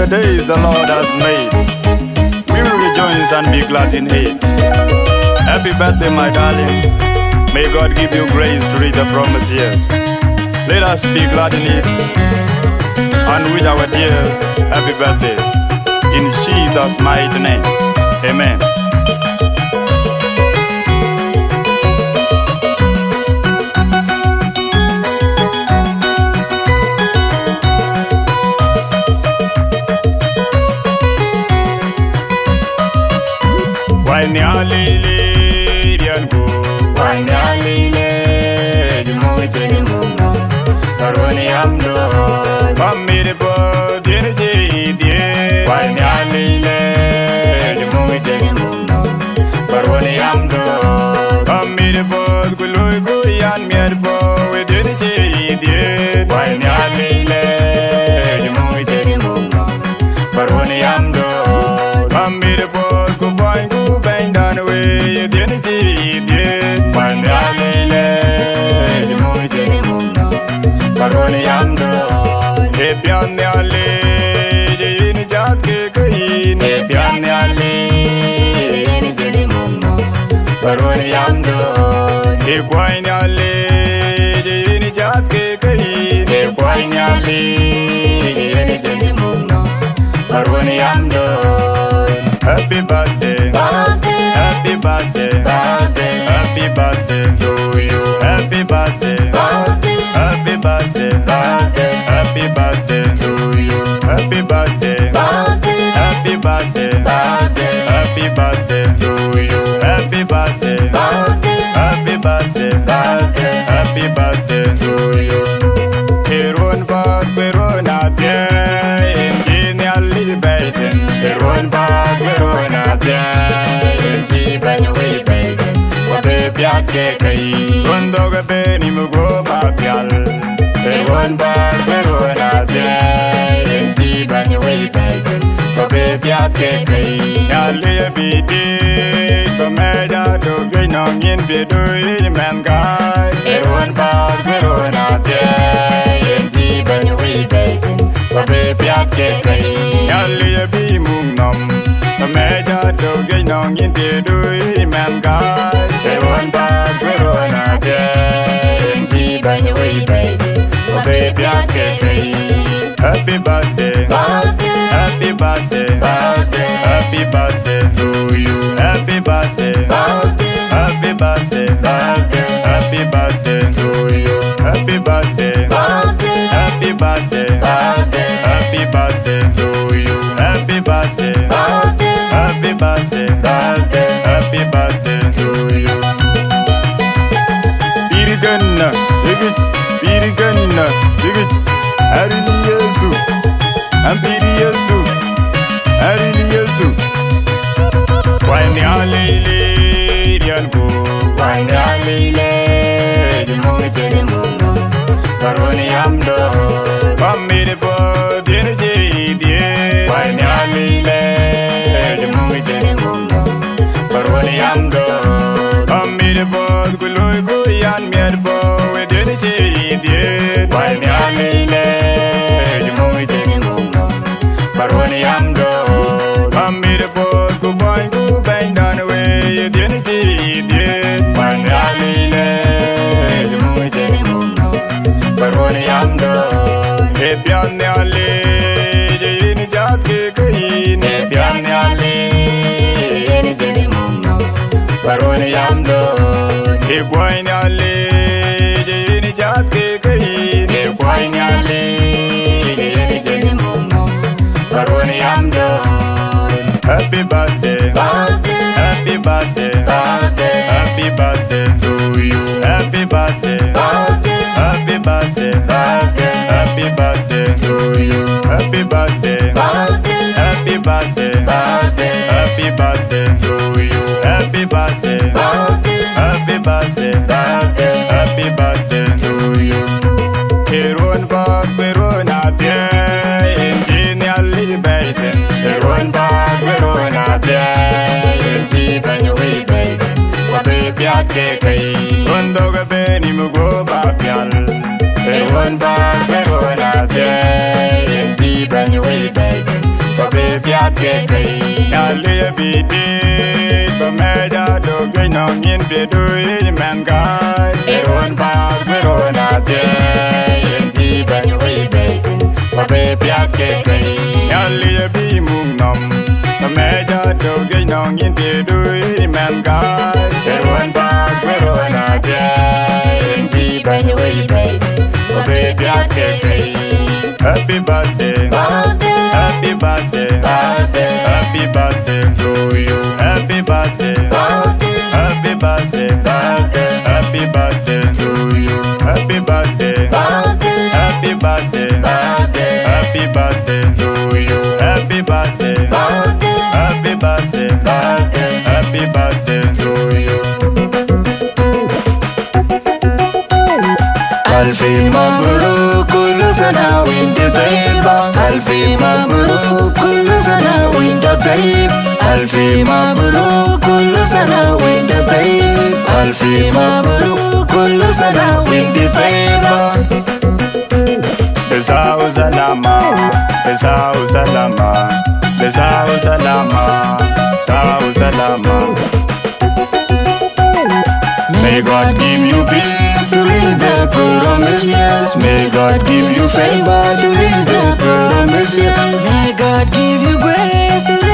days the Lord has made. We will rejoice and be glad in it. Happy birthday, my darling. May God give you grace to reach the promised years. Let us be glad in it and wish our dear happy birthday. In Jesus' mighty name. Amen. Happy birthday, happy birthday, happy birthday to you. Happy birthday, happy birthday, happy birthday to you. Happy birthday, happy birthday, happy birthday to you. Happy birthday, happy birthday, happy birthday to you. Heron bag, heron atya, ingenial libation. Heron bag, heron atya, ingenial libation. Wabe piake kai, kondo gabe ni mugo bapial. Heron bag, heron atya, ingenial libation. Wabe piake kai, yale bidi, komeja doge nongin bidu imengai. Heron bag, heron atya. Wabe piake kai, yali bi mungnom. Meja doge nongin tidu imengai. Heron bag, heron atya, inti banyu ibai. Wabe piake kai. Happy birthday, happy birthday, happy birthday to you. Happy birthday, happy birthday, happy birthday to you. Happy birthday, happy birthday, happy birthday to you. Happy birthday, happy birthday, happy birthday to you. Biriganna, digit, biriganna, digit. Arili Yesu, Ambiri Yesu, Arili Yesu. Wine alile, diango. Wine alile, dimongi mungu. Baroni amdo, bamire bo, diene die. Wine alile, dimongi mungu. Baroni amdo, bamire bo, guloi goyan mierbo, we diene die. Wine alile. Baroni amdo, amir bos ku bang down away. You didn't see it. Baroni alile, jumui jeni muno. Baroni amdo, ebian ale, jeni jat ke kai. Ebian ale, jeni muno. Baroni amdo, ebuain ale, jeni jat ke kai. Ebuain ale. Happy birthday, happy birthday, happy birthday to you. Happy birthday, happy birthday, happy birthday to you. Happy birthday, happy birthday, happy birthday to you. Happy birthday, happy birthday, happy birthday to you. Heron bag, heron atya, ingenial libation. Heron bag, heron atya, ingenial libation. Wabe piake kai, kondo gabe ni mugo bapial. Heron bag, heron atya, ingenial libation. piat ke kai. Nyali bidi Bameja do gainong yin bedu mankind. Eron pa beron ate. Enti ben we bacon. Babe piat ke kai. Nyali bi mungnom Bameja do gainong yin bedu mankind. Eron pa beron ate. Enti ben we bacon. Babe piat ke kai. Happy birthday, happy birthday, happy birthday to you. Happy birthday, happy birthday, happy birthday to you. Happy birthday, happy birthday, happy birthday to you. Happy birthday, happy birthday, happy birthday to you. Alfi mabruk kullu sana winda tayyiba. Alfi mabruk kullu sana winda tayyib. Alfi mabruk kullu sana winda tayyib. Alfi mabruk kullu sana winda tayyiba. Besau salama, besau salama, besau salama, besau salama. May God give you peace to reach the promise, yes. May God give you favor to reach the promise, yes. May God give you grace to